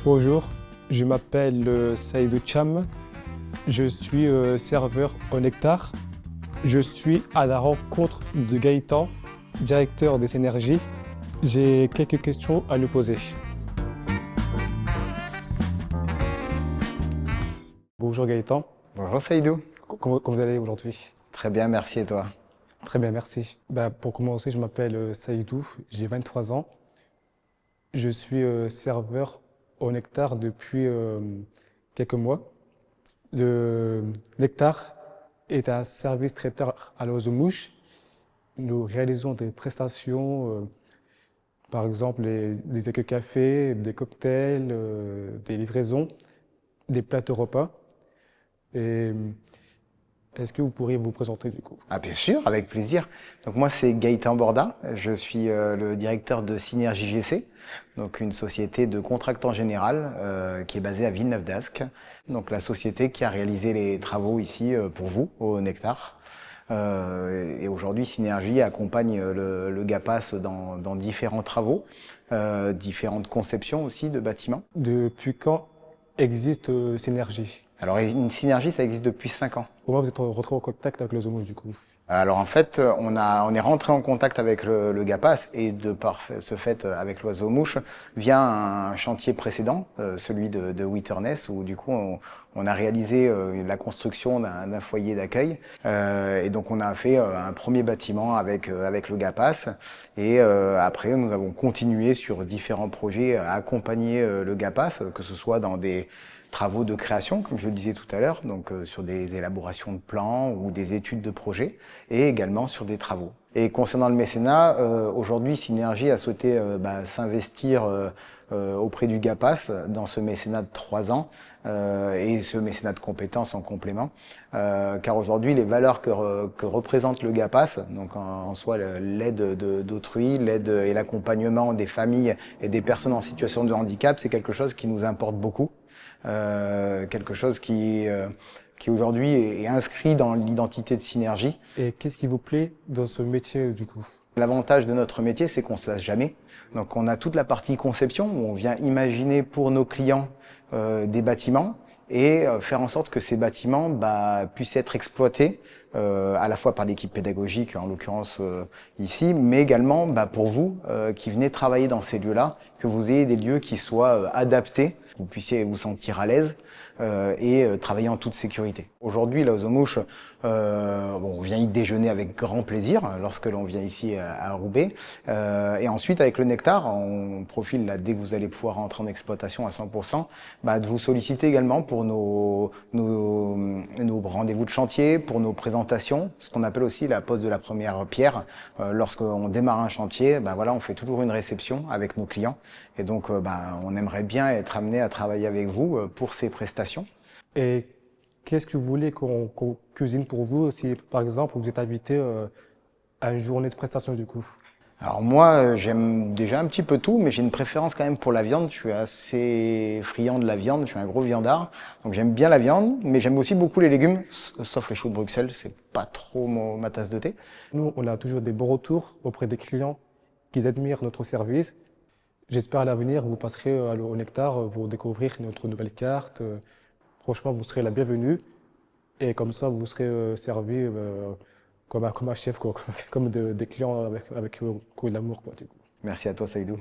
Bonjour, je m'appelle Saïdou Cham, je suis serveur au Nectar. Je suis à la rencontre de Gaëtan, directeur des énergies. J'ai quelques questions à lui poser. Bonjour Gaëtan, Bonjour Saïdou. comment vous allez aujourd'hui? Très bien, merci et toi? Très bien, merci. Pour commencer, je m'appelle Saïdou, j'ai 23 ans. Je suis serveur au Nectar depuis quelques mois. Le Nectar est un service traiteur à l'oiseau mouche. Nous réalisons des prestations, par exemple des éco-cafés, des cocktails, des livraisons, des plateaux repas. Et est-ce que vous pourriez vous présenter du coup? Ah bien sûr, avec plaisir. Donc moi c'est Gaëtan Borda, je suis le directeur de Synergie GC, donc une société de contractant général qui est basée à Villeneuve-d'Ascq. Donc la société qui a réalisé les travaux ici pour vous au Nectar. Et aujourd'hui, Synergie accompagne le GAPAS dans différents travaux, différentes conceptions aussi de bâtiments. Depuis quand existe Synergie? Alors une Synergie, ça existe depuis 5 ans. Comment vous êtes rentré en contact avec l'oiseau mouche du coup? Alors en fait, on est rentré en contact avec le GAPAS et de par ce fait avec l'oiseau mouche via un chantier précédent, celui de Witerness, où du coup on a réalisé la construction d'un foyer d'accueil. Et donc on a fait un premier bâtiment avec le GAPAS et après nous avons continué sur différents projets à accompagner le GAPAS, que ce soit dans des travaux de création, comme je le disais tout à l'heure, donc sur des élaborations de plans ou des études de projets, et également sur des travaux. Et concernant le mécénat, aujourd'hui Synergie a souhaité s'investir auprès du GAPAS dans ce mécénat de 3 ans et ce mécénat de compétences en complément, car aujourd'hui les valeurs que représente le GAPAS, donc en soi l'aide d'autrui, l'aide et l'accompagnement des familles et des personnes en situation de handicap, c'est quelque chose qui nous importe beaucoup. Quelque chose qui aujourd'hui est inscrit dans l'identité de Synergie. Et qu'est-ce qui vous plaît dans ce métier du coup? L'avantage de notre métier, c'est qu'on se lasse jamais. Donc on a toute la partie conception où on vient imaginer pour nos clients des bâtiments et faire en sorte que ces bâtiments puissent être exploités à la fois par l'équipe pédagogique, en l'occurrence ici, mais également pour vous qui venez travailler dans ces lieux-là, que vous ayez des lieux qui soient adaptés, que vous puissiez vous sentir à l'aise et travailler en toute sécurité. Aujourd'hui, l'oiseau mouche, on vient y déjeuner avec grand plaisir lorsque l'on vient ici à Roubaix. Et ensuite, avec le Nectar, on profile, là, dès que vous allez pouvoir rentrer en exploitation à 100%, de vous solliciter également pour nos rendez-vous de chantier, pour nos présentations, ce qu'on appelle aussi la pose de la première pierre. Lorsqu'on démarre un chantier, voilà, on fait toujours une réception avec nos clients. Et donc, on aimerait bien être amené à travailler avec vous pour ces prestations. Et qu'est-ce que vous voulez qu'on cuisine pour vous si, par exemple, vous êtes invité à une journée de prestation du coup? Alors moi, j'aime déjà un petit peu tout, mais j'ai une préférence quand même pour la viande. Je suis assez friand de la viande, je suis un gros viandard. Donc j'aime bien la viande, mais j'aime aussi beaucoup les légumes, sauf les choux de Bruxelles, c'est pas trop ma tasse de thé. Nous, on a toujours des bons retours auprès des clients qui admirent notre service. J'espère à l'avenir, vous passerez au Nectar pour découvrir notre nouvelle carte. Franchement, vous serez la bienvenue et comme ça, vous serez servi comme un chef, quoi, comme des clients avec beaucoup d'amour, quoi, du coup. Merci à toi, Saïdou.